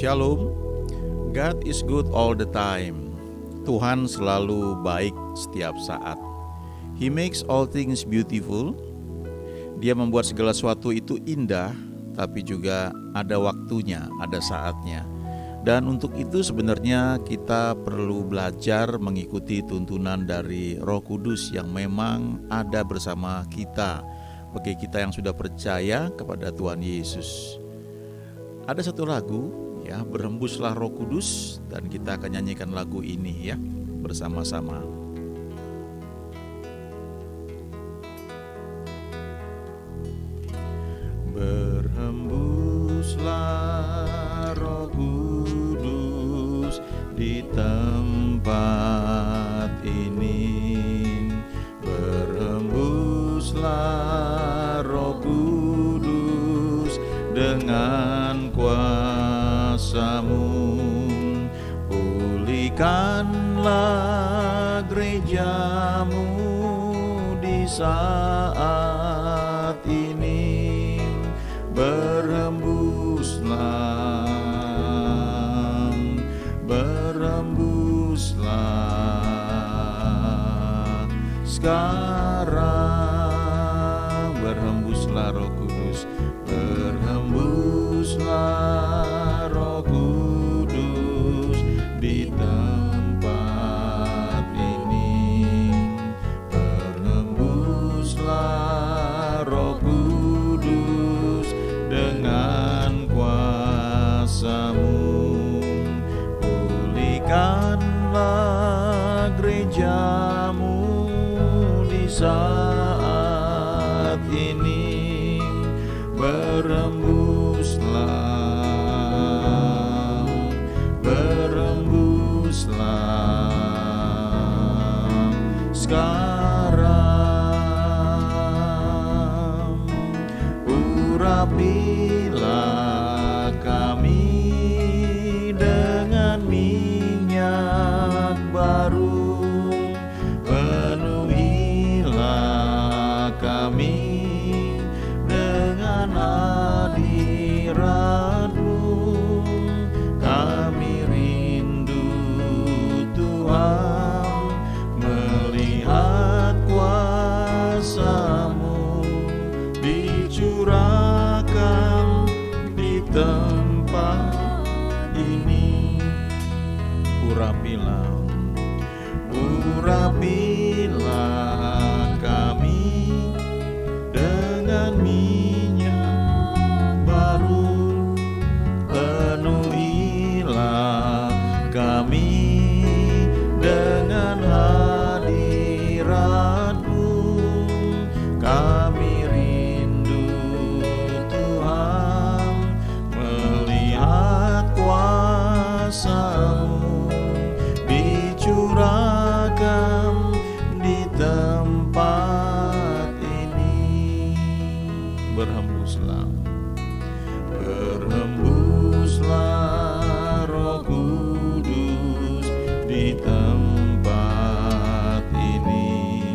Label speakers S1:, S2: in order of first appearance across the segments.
S1: Shalom. God is good all the time. Tuhan selalu baik setiap saat. He makes all things beautiful. Dia membuat segala sesuatu itu indah, tapi juga ada waktunya, ada saatnya. Dan untuk itu sebenarnya kita perlu belajar mengikuti tuntunan dari Roh Kudus yang memang ada bersama kita, bagi kita yang sudah percaya kepada Tuhan Yesus. Ada satu lagu, ya, berhembuslah Roh Kudus, dan kita akan nyanyikan lagu ini ya bersama-sama. Berhembuslah Roh Kudus di tempat ini. Berhembuslah Roh Kudus dengan kuasa-Mu. Pulihkanlah gereja-Mu di saat ini. Berhembuslah sekarang. Berhembuslah Roh Kudus, berhembuslah Roh Kudus di tempat ini. Berhembuslah Roh Kudus dengan kuasa-Mu. Pulihkanlah gereja-Mu di saat ini. Berhembuslah, berhembuslah sekarang. Urapilah kami dengan minyak baru. Penuhilah kami dengan hadirat-Mu. Kami rindu Tuhan melihat kuasa-Mu dicurahkan di tempat ini. Urapilah, urapilah kami dengan minyak baru. Penuhilah kami dengan hadirat-Mu. Kami rindu Tuhan melihat kuasa-Mu dicurahkan di tempat ini. Berhembuslah, berhembuslah Roh Kudus di tempat ini.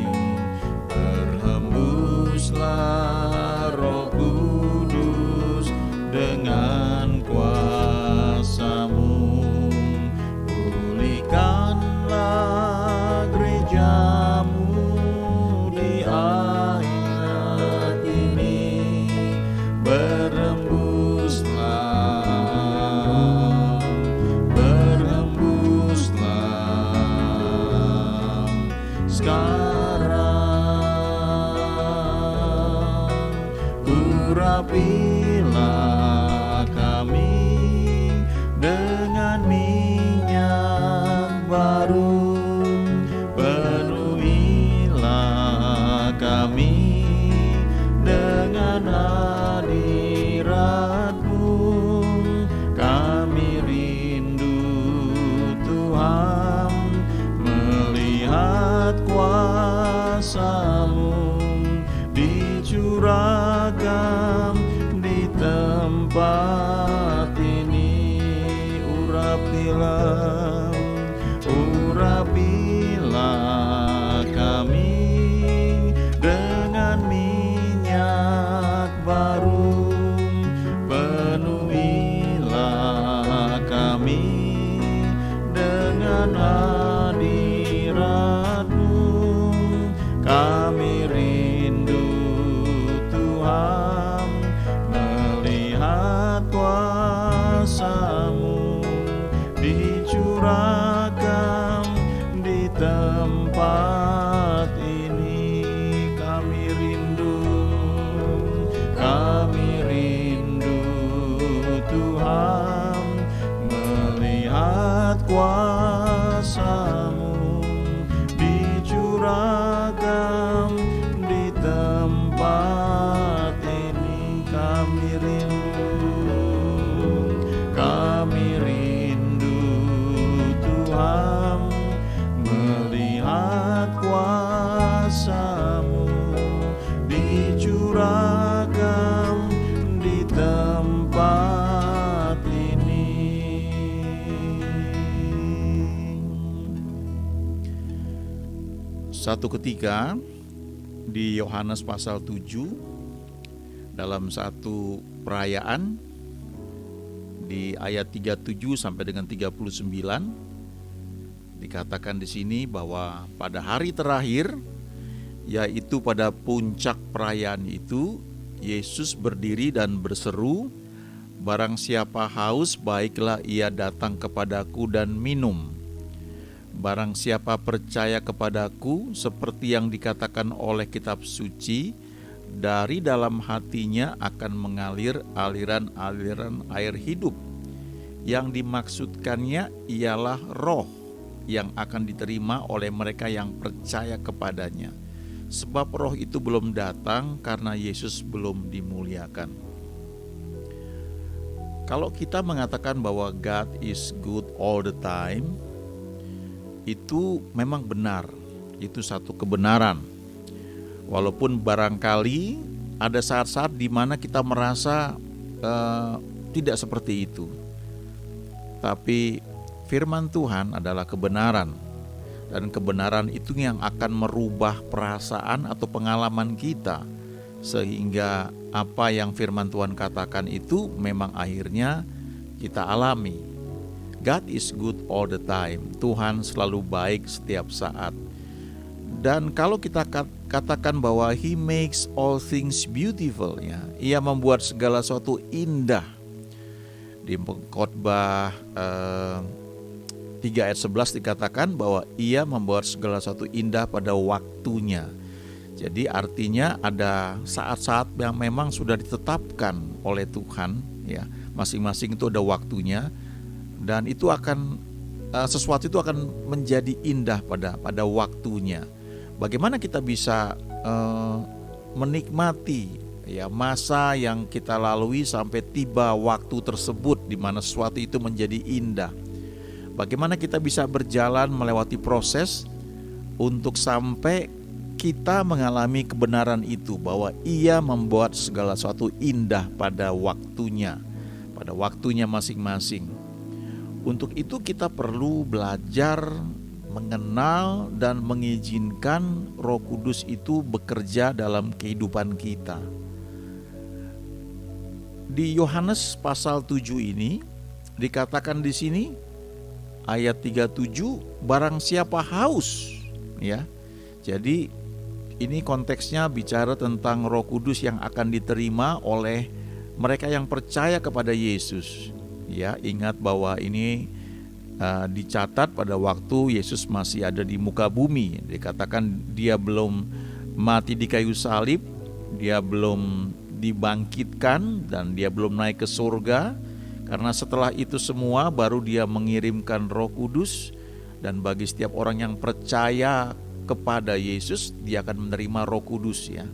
S1: Berhembuslah Roh Kudus dengan kuasa-Mu. Pulihkanlah gereja-Mu di akhirat ini. Berhembuslah, berhembuslah sekarang. Urapilah kami dengan minyak baru. Penuhilah kami dengan hadirat-Mu. Kami rindu Tuhan melihat kuasa-Mu dicurahkan di tempat ini. Urapilah, urapilah kami dengan minyak baru. Penuhilah Satu ketika di Yohanes pasal 7 dalam satu perayaan di ayat 37 sampai dengan 39 dikatakan di sini bahwa pada hari terakhir, yaitu pada puncak perayaan itu, Yesus berdiri dan berseru, "Barang siapa haus, baiklah ia datang kepadaku dan minum. Barang siapa percaya kepadaku, seperti yang dikatakan oleh kitab suci, dari dalam hatinya akan mengalir aliran-aliran air hidup." Yang dimaksudkannya ialah roh yang akan diterima oleh mereka yang percaya kepadanya. Sebab roh itu belum datang karena Yesus belum dimuliakan. Kalau kita mengatakan bahwa God is good all the time, itu memang benar. Itu satu kebenaran. Walaupun barangkali ada saat-saat di mana kita merasa tidak seperti itu. Tapi firman Tuhan adalah kebenaran, dan kebenaran itu yang akan merubah perasaan atau pengalaman kita, sehingga apa yang firman Tuhan katakan itu memang akhirnya kita alami. God is good all the time. Tuhan selalu baik setiap saat. Dan kalau kita katakan bahwa He makes all things beautiful, ya, Ia membuat segala sesuatu indah. Di Khotbah 3 ayat 11 dikatakan bahwa Ia membuat segala sesuatu indah pada waktunya. Jadi artinya ada saat-saat yang memang sudah ditetapkan oleh Tuhan, ya. Masing-masing itu ada waktunya, dan itu akan sesuatu itu akan menjadi indah pada waktunya. Bagaimana kita bisa menikmati, ya, masa yang kita lalui sampai tiba waktu tersebut di mana sesuatu itu menjadi indah. Bagaimana kita bisa berjalan melewati proses untuk sampai kita mengalami kebenaran itu, bahwa Ia membuat segala sesuatu indah pada waktunya masing-masing. Untuk itu kita perlu belajar mengenal dan mengizinkan Roh Kudus itu bekerja dalam kehidupan kita. Di Yohanes pasal 7 ini dikatakan di sini ayat 37, barang siapa haus, ya. Jadi ini konteksnya bicara tentang Roh Kudus yang akan diterima oleh mereka yang percaya kepada Yesus. Ya, ingat bahwa ini dicatat pada waktu Yesus masih ada di muka bumi. Dikatakan dia belum mati di kayu salib, dia belum dibangkitkan, dan dia belum naik ke surga. Karena setelah itu semua baru dia mengirimkan Roh Kudus, dan bagi setiap orang yang percaya kepada Yesus, dia akan menerima Roh Kudus, ya.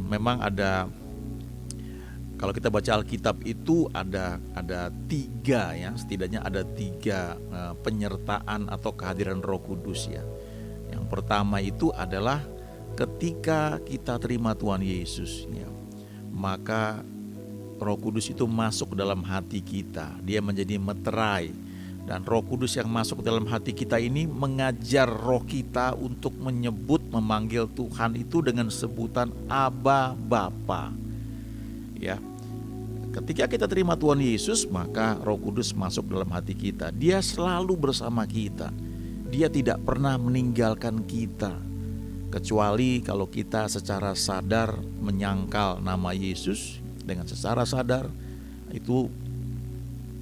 S1: Memang ada, kalau kita baca Alkitab itu ada tiga, ya, setidaknya ada tiga penyertaan atau kehadiran Roh Kudus, ya. Yang pertama itu adalah ketika kita terima Tuhan Yesus, ya, maka Roh Kudus itu masuk dalam hati kita. Dia menjadi meterai, dan Roh Kudus yang masuk dalam hati kita ini mengajar roh kita untuk memanggil Tuhan itu dengan sebutan Aba Bapa, ya. Ketika kita terima Tuhan Yesus, maka Roh Kudus masuk dalam hati kita. Dia selalu bersama kita. Dia tidak pernah meninggalkan kita, kecuali kalau kita secara sadar menyangkal nama Yesus. Dengan secara sadar itu,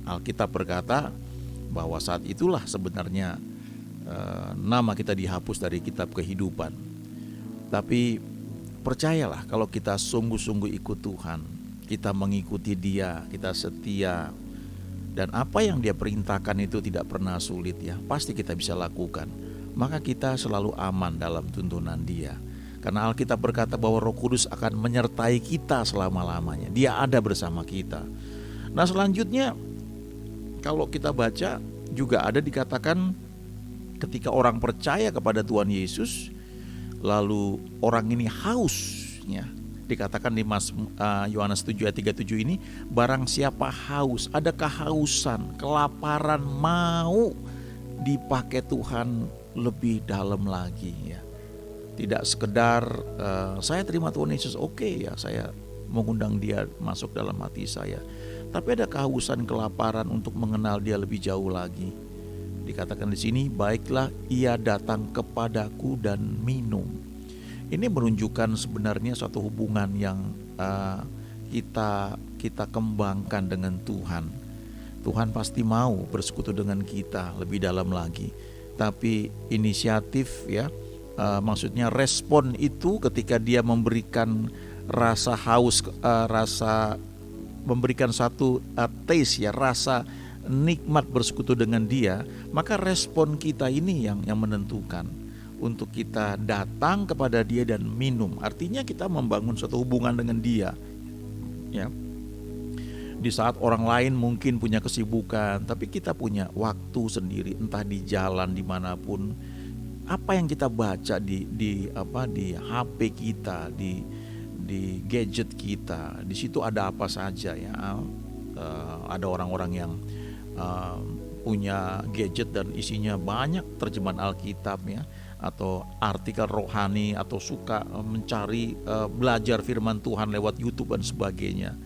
S1: Alkitab berkata bahwa saat itulah sebenarnya nama kita dihapus dari kitab kehidupan. Tapi percayalah, kalau kita sungguh-sungguh ikut Tuhan, kita mengikuti Dia, kita setia, dan apa yang Dia perintahkan itu tidak pernah sulit, ya, pasti kita bisa lakukan. Maka kita selalu aman dalam tuntunan Dia. Karena Alkitab berkata bahwa Roh Kudus akan menyertai kita selama-lamanya. Dia ada bersama kita. Nah, selanjutnya kalau kita baca juga ada dikatakan ketika orang percaya kepada Tuhan Yesus, lalu orang ini haus, ya. Dikatakan di Yohanes 7 ayat 37 ini, barang siapa haus, ada kehausan, kelaparan, mau dipakai Tuhan lebih dalam lagi ya. Tidak sekedar saya terima Tuhan Yesus, oke ya, saya mengundang dia masuk dalam hati saya. Tapi ada kehausan, kelaparan untuk mengenal dia lebih jauh lagi. Dikatakan di sini, baiklah ia datang kepadaku dan minum. Ini menunjukkan sebenarnya suatu hubungan yang kita kembangkan dengan Tuhan. Tuhan pasti mau bersekutu dengan kita lebih dalam lagi. Tapi inisiatif ya, maksudnya respon itu ketika dia memberikan rasa haus, memberikan satu taste ya, rasa nikmat bersekutu dengan dia, maka respon kita ini yang menentukan untuk kita datang kepada dia dan minum. Artinya kita membangun suatu hubungan dengan dia ya. Di saat orang lain mungkin punya kesibukan, tapi kita punya waktu sendiri, entah di jalan dimanapun. Apa yang kita baca di HP kita, di gadget kita, di situ ada apa saja ya. Ada orang-orang yang punya gadget dan isinya banyak terjemahan Alkitab ya, atau artikel rohani, atau suka mencari belajar firman Tuhan lewat YouTube dan sebagainya.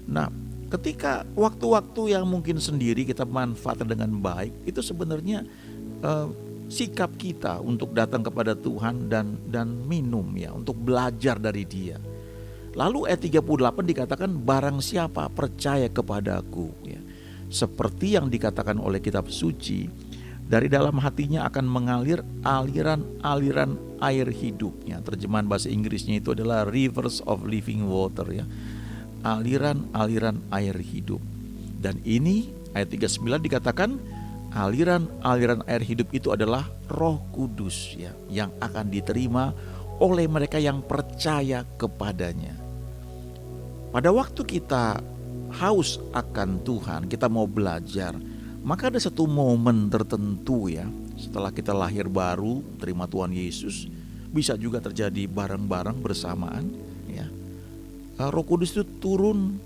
S1: Nah, ketika waktu-waktu yang mungkin sendiri kita manfaatkan dengan baik, itu sebenarnya sikap kita untuk datang kepada Tuhan dan minum ya, untuk belajar dari dia. Lalu ayat 38 dikatakan, barang siapa percaya kepadaku ya, seperti yang dikatakan oleh kitab suci, dari dalam hatinya akan mengalir aliran-aliran air hidupnya. Terjemahan bahasa Inggrisnya itu adalah rivers of living water ya, aliran-aliran air hidup. Dan ini ayat 39 dikatakan, aliran-aliran air hidup itu adalah Roh Kudus ya, yang akan diterima oleh mereka yang percaya kepadanya. Pada waktu kita haus akan Tuhan, kita mau belajar, maka ada satu momen tertentu ya, setelah kita lahir baru, terima Tuhan Yesus, bisa juga terjadi bareng-bareng bersamaan ya. Roh Kudus itu turun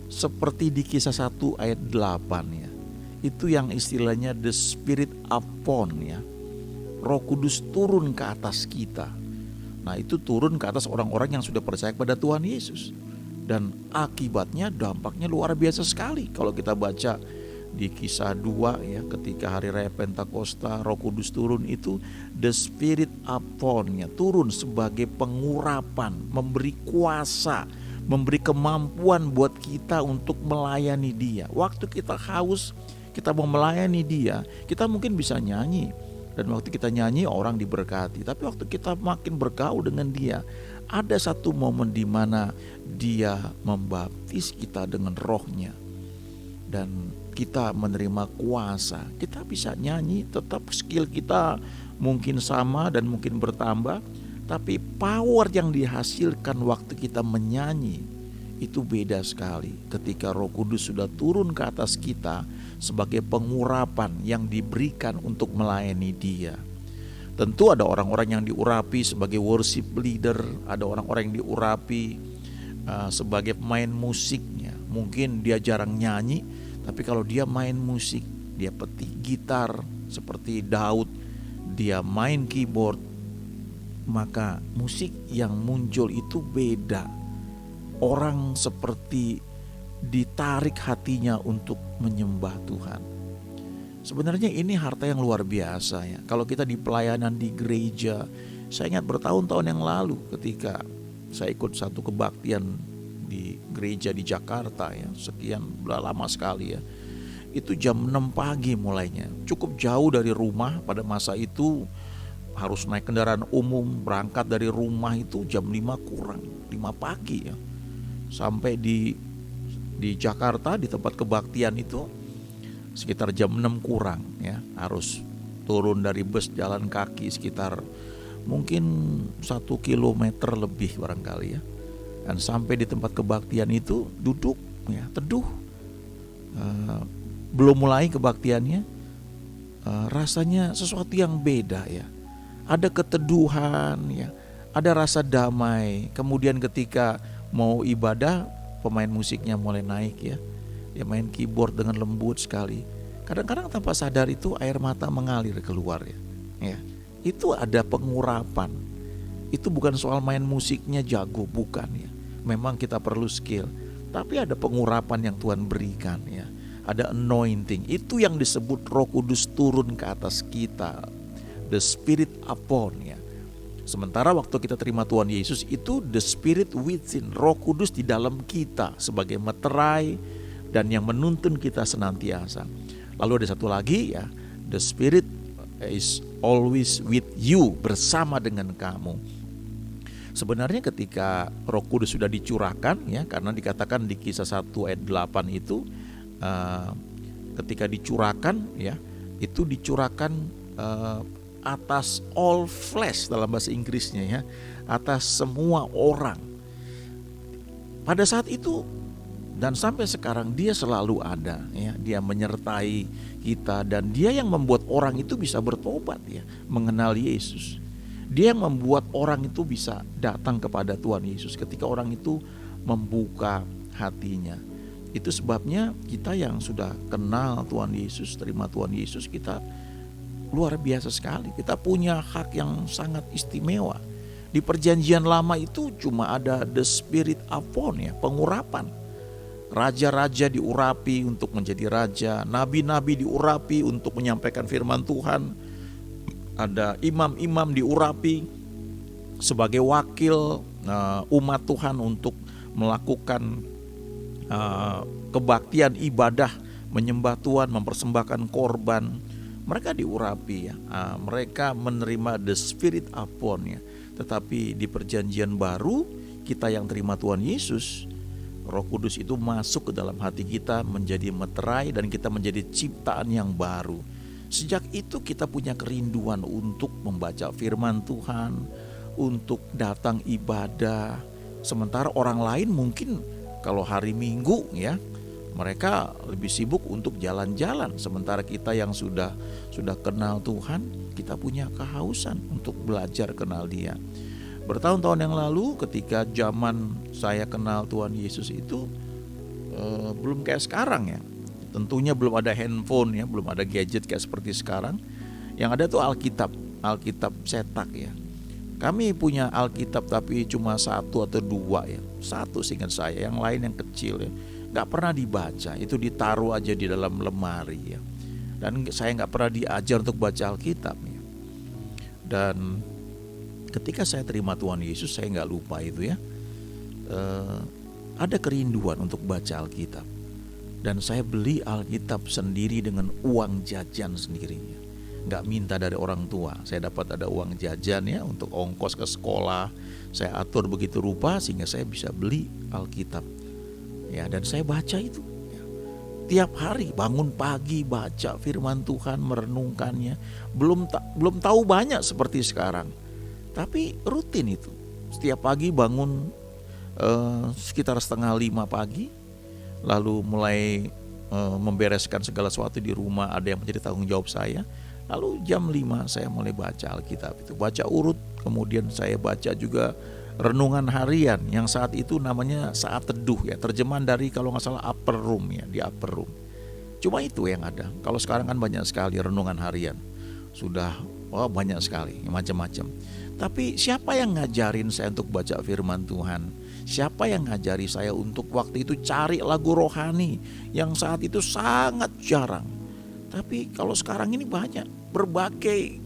S1: seperti di Kisah 1 ayat 8 ya. Itu yang istilahnya the Spirit upon ya. Roh Kudus turun ke atas kita. Nah, itu turun ke atas orang-orang yang sudah percaya kepada Tuhan Yesus. Dan akibatnya, dampaknya luar biasa sekali. Kalau kita baca di Kisah 2 ya, ketika hari raya Pentakosta, Roh Kudus turun, itu the Spirit upon-nya turun sebagai pengurapan, memberi kuasa, memberi kemampuan buat kita untuk melayani dia. Waktu kita haus, kita mau melayani dia, kita mungkin bisa nyanyi. Dan waktu kita nyanyi orang diberkati. Tapi waktu kita makin bergaul dengan dia, ada satu momen di mana dia membaptis kita dengan rohnya. Dan kita menerima kuasa. Kita bisa nyanyi, tetap skill kita mungkin sama dan mungkin bertambah. Tapi power yang dihasilkan waktu kita menyanyi itu beda sekali. Ketika Roh Kudus sudah turun ke atas kita sebagai pengurapan yang diberikan untuk melayani dia. Tentu ada orang-orang yang diurapi sebagai worship leader, ada orang-orang yang diurapi sebagai pemain musiknya. Mungkin dia jarang nyanyi, tapi kalau dia main musik, dia petik gitar seperti Daud, dia main keyboard, maka musik yang muncul itu beda. Orang seperti ditarik hatinya untuk menyembah Tuhan. Sebenarnya ini harta yang luar biasa ya. Kalau kita di pelayanan di gereja, saya ingat bertahun-tahun yang lalu ketika saya ikut satu kebaktian di gereja di Jakarta ya, sekian lama sekali ya. Itu jam 6 pagi mulainya. Cukup jauh dari rumah pada masa itu, harus naik kendaraan umum, berangkat dari rumah itu jam 5 kurang, 5 pagi ya. Sampai di Jakarta di tempat kebaktian itu sekitar jam 6 kurang ya, harus turun dari bus, jalan kaki sekitar mungkin 1 kilometer lebih barangkali ya. Dan sampai di tempat kebaktian itu duduk ya, teduh. Belum mulai kebaktiannya, rasanya sesuatu yang beda ya. Ada keteduhan ya, ada rasa damai. Kemudian ketika mau ibadah, pemain musiknya mulai naik ya. Dia main keyboard dengan lembut sekali. Kadang-kadang tanpa sadar itu air mata mengalir keluar ya. itu ada pengurapan. Itu bukan soal main musiknya jago, bukan ya. Memang kita perlu skill, tapi ada pengurapan yang Tuhan berikan ya. Ada anointing, itu yang disebut Roh Kudus turun ke atas kita. The Spirit upon ya. Sementara waktu kita terima Tuhan Yesus itu the Spirit within, Roh Kudus di dalam kita sebagai meterai dan yang menuntun kita senantiasa. Lalu ada satu lagi ya, the Spirit is always with you, bersama dengan kamu. Sebenarnya ketika Roh Kudus sudah dicurahkan ya, karena dikatakan di Kisah 1 ayat 8 itu ketika dicurahkan ya, itu dicurahkan atas all flesh dalam bahasa Inggrisnya ya, atas semua orang. Pada saat itu dan sampai sekarang dia selalu ada ya, dia menyertai kita dan dia yang membuat orang itu bisa bertobat ya, mengenal Yesus. Dia yang membuat orang itu bisa datang kepada Tuhan Yesus ketika orang itu membuka hatinya. Itu sebabnya kita yang sudah kenal Tuhan Yesus, terima Tuhan Yesus, kita luar biasa sekali. Kita punya hak yang sangat istimewa. Di perjanjian lama itu cuma ada the Spirit upon ya, pengurapan. Raja-raja diurapi untuk menjadi raja, nabi-nabi diurapi untuk menyampaikan firman Tuhan. Ada imam-imam diurapi sebagai wakil umat Tuhan untuk melakukan kebaktian ibadah, menyembah Tuhan, mempersembahkan korban. Mereka diurapi ya, mereka menerima the Spirit upon ya. Tetapi di perjanjian baru, kita yang terima Tuhan Yesus, Roh Kudus itu masuk ke dalam hati kita, menjadi meterai dan kita menjadi ciptaan yang baru. Sejak itu kita punya kerinduan untuk membaca firman Tuhan, untuk datang ibadah. Sementara orang lain mungkin kalau hari Minggu ya, mereka lebih sibuk untuk jalan-jalan. Sementara kita yang sudah kenal Tuhan, kita punya kehausan untuk belajar kenal Dia. Bertahun-tahun yang lalu ketika zaman saya kenal Tuhan Yesus itu belum kayak sekarang ya. Tentunya belum ada handphone ya, belum ada gadget kayak seperti sekarang. Yang ada tuh Alkitab cetak ya. Kami punya Alkitab tapi cuma 1 atau 2 ya. 1 seingat saya, yang lain yang kecil ya. Gak pernah dibaca, itu ditaruh aja di dalam lemari ya. Dan saya gak pernah diajar untuk baca Alkitab ya. Dan ketika saya terima Tuhan Yesus, saya gak lupa itu ya. Ada kerinduan untuk baca Alkitab. Dan saya beli Alkitab sendiri dengan uang jajan sendiri. Gak minta dari orang tua. Saya dapat ada uang jajan ya untuk ongkos ke sekolah. Saya atur begitu rupa sehingga saya bisa beli Alkitab. Ya, dan saya baca itu. Tiap hari bangun pagi baca firman Tuhan, merenungkannya. Belum tahu banyak seperti sekarang. Tapi rutin itu. Setiap pagi bangun sekitar 4:30 pagi. Lalu mulai membereskan segala sesuatu di rumah, ada yang menjadi tanggung jawab saya. Lalu jam 5 saya mulai baca Alkitab itu, baca urut. Kemudian saya baca juga renungan harian yang saat itu namanya saat teduh ya, terjemahan dari kalau nggak salah upper room ya, di upper room. Cuma itu yang ada. Kalau sekarang kan banyak sekali renungan harian, sudah banyak sekali macam-macam. Tapi siapa yang ngajarin saya untuk baca firman Tuhan? Siapa yang ngajari saya untuk waktu itu cari lagu rohani yang saat itu sangat jarang. Tapi kalau sekarang ini banyak berbagai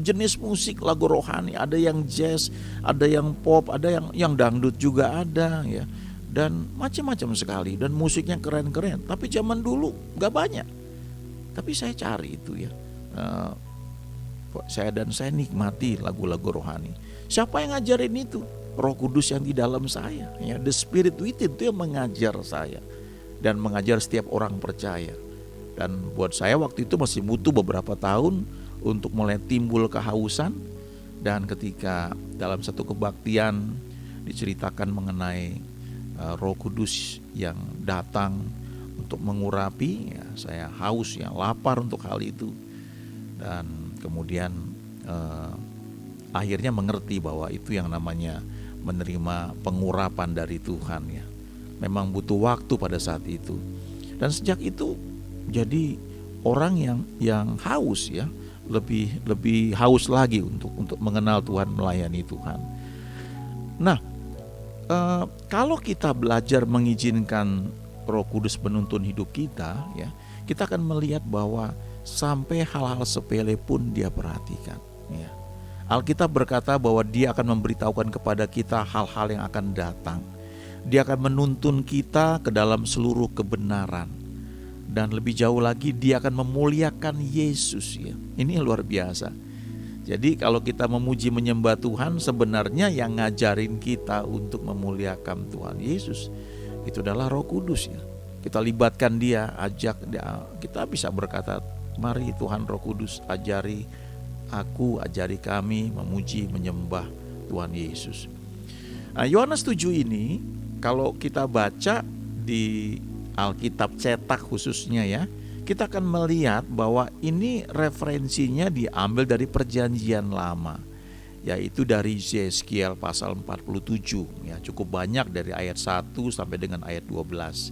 S1: jenis musik lagu rohani. Ada yang jazz, ada yang pop, ada yang dangdut juga ada ya. Dan macam-macam sekali dan musiknya keren-keren. Tapi zaman dulu gak banyak. Tapi saya cari itu ya. Saya nikmati lagu-lagu rohani. Siapa yang ngajarin itu? Roh Kudus yang di dalam saya ya. The Spirit within itu yang mengajar saya dan mengajar setiap orang percaya. Dan buat saya waktu itu masih butuh beberapa tahun untuk mulai timbul kehausan. Dan ketika dalam satu kebaktian diceritakan mengenai Roh Kudus yang datang untuk mengurapi ya, saya haus ya, lapar untuk hal itu. Dan kemudian akhirnya mengerti bahwa itu yang namanya menerima pengurapan dari Tuhan ya. Memang butuh waktu pada saat itu. Dan sejak itu jadi orang yang haus ya, lebih haus lagi untuk mengenal Tuhan, melayani Tuhan. Nah, kalau kita belajar mengizinkan Roh Kudus menuntun hidup kita, ya, kita akan melihat bahwa sampai hal-hal sepele pun Dia perhatikan. Ya. Alkitab berkata bahwa Dia akan memberitahukan kepada kita hal-hal yang akan datang. Dia akan menuntun kita ke dalam seluruh kebenaran. Dan lebih jauh lagi, Dia akan memuliakan Yesus. Ya. Ini luar biasa. Jadi kalau kita memuji menyembah Tuhan, sebenarnya yang ngajarin kita untuk memuliakan Tuhan Yesus itu adalah Roh Kudus. Ya. Kita libatkan Dia, ajak Dia. Kita bisa berkata, mari Tuhan Roh Kudus ajari aku, ajari kami memuji menyembah Tuhan Yesus. Nah, Yohanes 7 ini kalau kita baca di Alkitab cetak khususnya, ya, kita akan melihat bahwa ini referensinya diambil dari Perjanjian Lama, yaitu dari Yeskiel pasal 47, ya, cukup banyak dari ayat 1 sampai dengan ayat 12.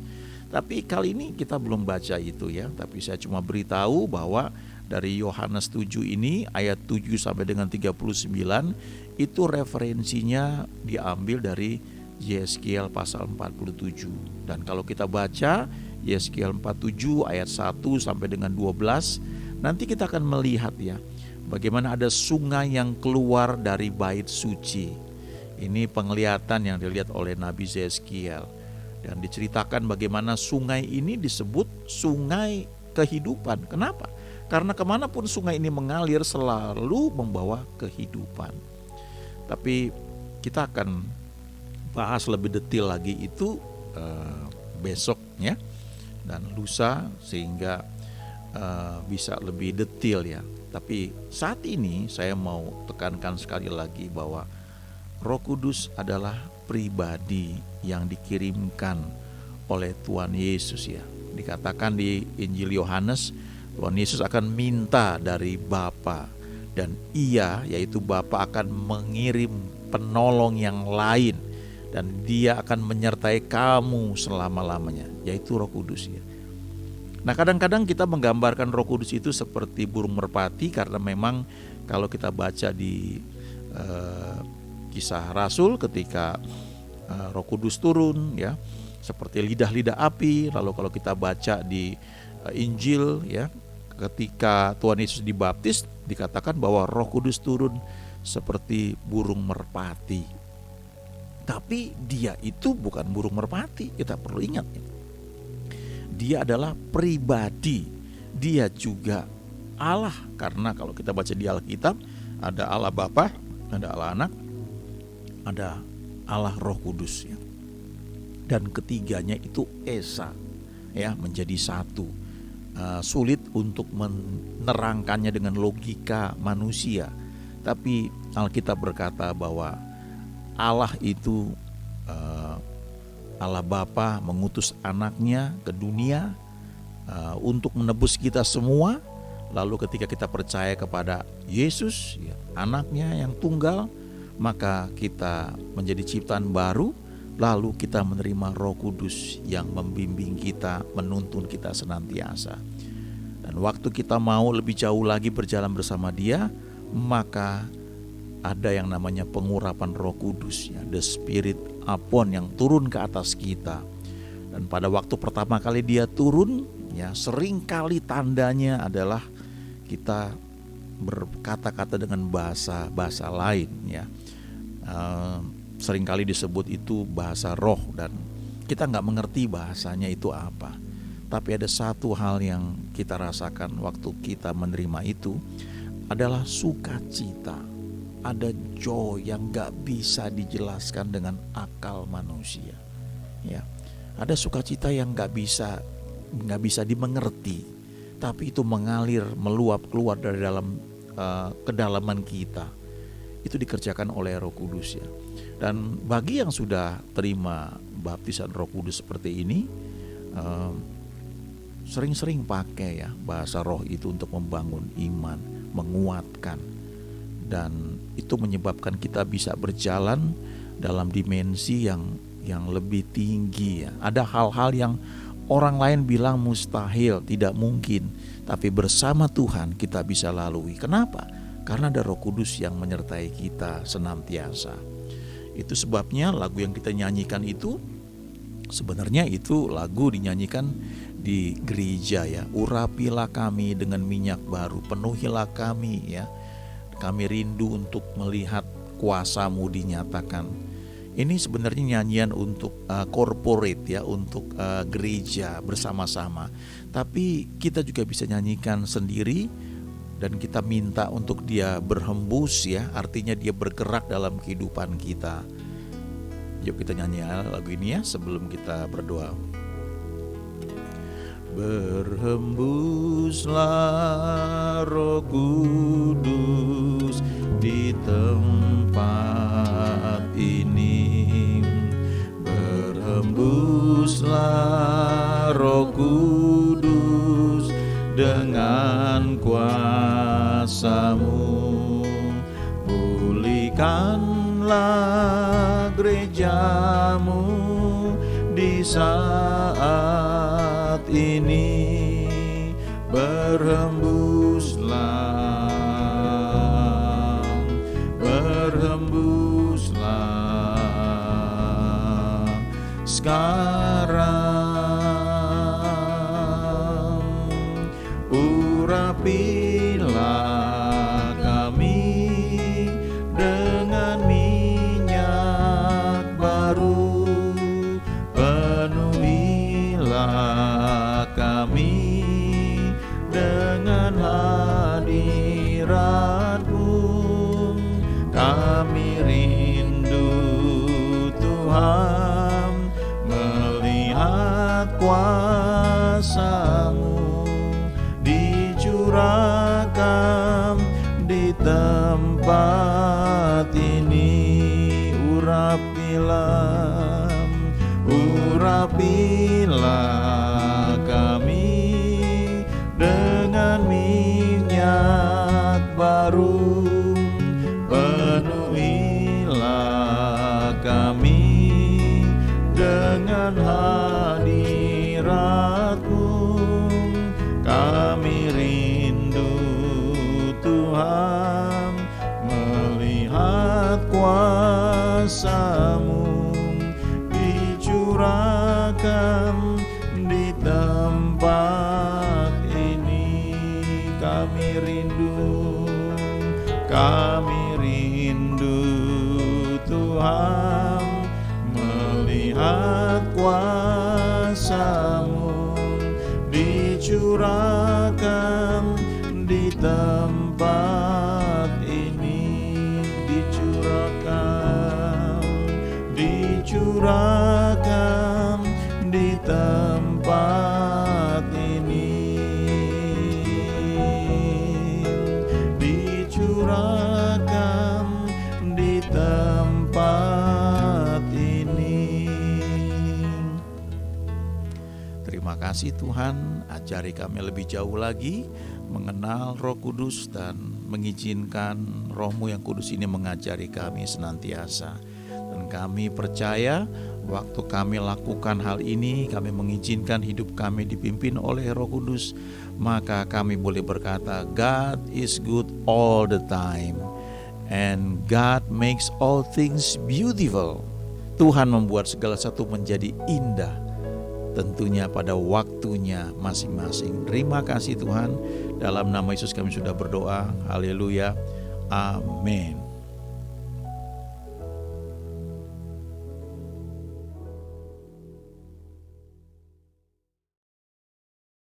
S1: Tapi kali ini kita belum baca itu, ya, tapi saya cuma beritahu bahwa dari Yohanes 7 ini ayat 7 sampai dengan 39 itu referensinya diambil dari Yeskiel pasal 47. Dan kalau kita baca Yeskiel 47 ayat 1 sampai dengan 12, nanti kita akan melihat, ya, bagaimana ada sungai yang keluar dari bait suci. Ini penglihatan yang dilihat oleh Nabi Yeskiel. Dan diceritakan bagaimana sungai ini disebut sungai kehidupan. Kenapa? Karena kemanapun sungai ini mengalir selalu membawa kehidupan. Tapi kita akan bahas lebih detail lagi itu besok, ya, dan lusa, sehingga bisa lebih detail, ya. Tapi saat ini saya mau tekankan sekali lagi bahwa Roh Kudus adalah pribadi yang dikirimkan oleh Tuhan Yesus, ya. Dikatakan di Injil Yohanes, Tuhan Yesus akan minta dari Bapa, dan Ia, yaitu Bapa, akan mengirim penolong yang lain, dan Dia akan menyertai kamu selama-lamanya, yaitu Roh Kudus, ya. Nah, kadang-kadang kita menggambarkan Roh Kudus itu seperti burung merpati, karena memang kalau kita baca di Kisah Rasul ketika Roh Kudus turun, ya, seperti lidah-lidah api. Lalu kalau kita baca di Injil, ya, ketika Tuhan Yesus dibaptis, dikatakan bahwa Roh Kudus turun seperti burung merpati. Tapi Dia itu bukan burung merpati, kita perlu ingat. Dia adalah pribadi. Dia juga Allah, karena kalau kita baca di Alkitab, ada Allah Bapa, ada Allah Anak, ada Allah Roh Kudus, ya. Dan ketiganya itu esa, ya, menjadi satu. Sulit untuk menerangkannya dengan logika manusia. Tapi Alkitab berkata bahwa Allah itu Allah Bapa mengutus anaknya ke dunia untuk menebus kita semua. Lalu ketika kita percaya kepada Yesus, ya, anaknya yang tunggal, maka kita menjadi ciptaan baru. Lalu kita menerima Roh Kudus yang membimbing kita, menuntun kita senantiasa. Dan waktu kita mau lebih jauh lagi berjalan bersama Dia, maka ada yang namanya pengurapan Roh Kudus, ya, the Spirit upon, yang turun ke atas kita. Dan pada waktu pertama kali Dia turun, ya, seringkali tandanya adalah kita berkata-kata dengan bahasa lain, ya. Seringkali disebut itu bahasa roh, dan kita nggak mengerti bahasanya itu apa. Tapi ada satu hal yang kita rasakan waktu kita menerima itu adalah sukacita. Ada joy yang gak bisa dijelaskan dengan akal manusia, ya. Ada sukacita yang gak bisa dimengerti, tapi itu mengalir, meluap keluar dari dalam kedalaman kita. Itu dikerjakan oleh Roh Kudus, ya. Dan bagi yang sudah terima baptisan Roh Kudus seperti ini, sering-sering pakai, ya, bahasa roh itu untuk membangun iman, menguatkan. Dan itu menyebabkan kita bisa berjalan dalam dimensi yang lebih tinggi, ya. Ada hal-hal yang orang lain bilang mustahil, tidak mungkin, tapi bersama Tuhan kita bisa lalui. Kenapa? Karena ada Roh Kudus yang menyertai kita senantiasa. Itu sebabnya lagu yang kita nyanyikan itu sebenarnya itu lagu dinyanyikan di gereja ya. Urapilah kami dengan minyak baru, penuhilah kami ya. Kami rindu untuk melihat kuasa-Mu dinyatakan. Ini sebenarnya nyanyian untuk corporate ya, untuk gereja bersama-sama. Tapi kita juga bisa nyanyikan sendiri dan kita minta untuk dia berhembus ya, artinya dia bergerak dalam kehidupan kita. Yuk kita nyanyi lagu ini ya sebelum kita berdoa. Berhembuslah Roh Kudus di tempat ini, berhembuslah Roh Kudus dengan kuasa-Mu, pulihkanlah gereja-Mu di saat ini, berhembuslah, berhembuslah sekarang, urapilah kami dengan minyak baru, penuhilah kami dengan hadirat-Mu. Kami rindu Tuhan melihat kuasa-Mu dicurahkan di tempat ini. Urapilah, urapilah kami dengan minyak baru, penuhilah kami dengan hadirat-Mu. Kami rindu Tuhan melihat kuasa-Mu dicurahkan di tempat ini. Kami rindu Tuhan melihat kuasa-Mu dicurahkan di tempat ini, dicurahkan di tempat ini, dicurahkan di tempat ini. Terima kasih Tuhan, ajari kami lebih jauh lagi mengenal Roh Kudus dan mengizinkan Roh-Mu yang kudus ini mengajari kami senantiasa. Dan kami percaya waktu kami lakukan hal ini, kami mengizinkan hidup kami dipimpin oleh Roh Kudus, maka kami boleh berkata, God is good all the time and God makes all things beautiful. Tuhan membuat segala sesuatu menjadi indah, tentunya pada waktunya masing-masing. Terima kasih Tuhan, dalam nama Yesus kami sudah berdoa. Haleluya, amin.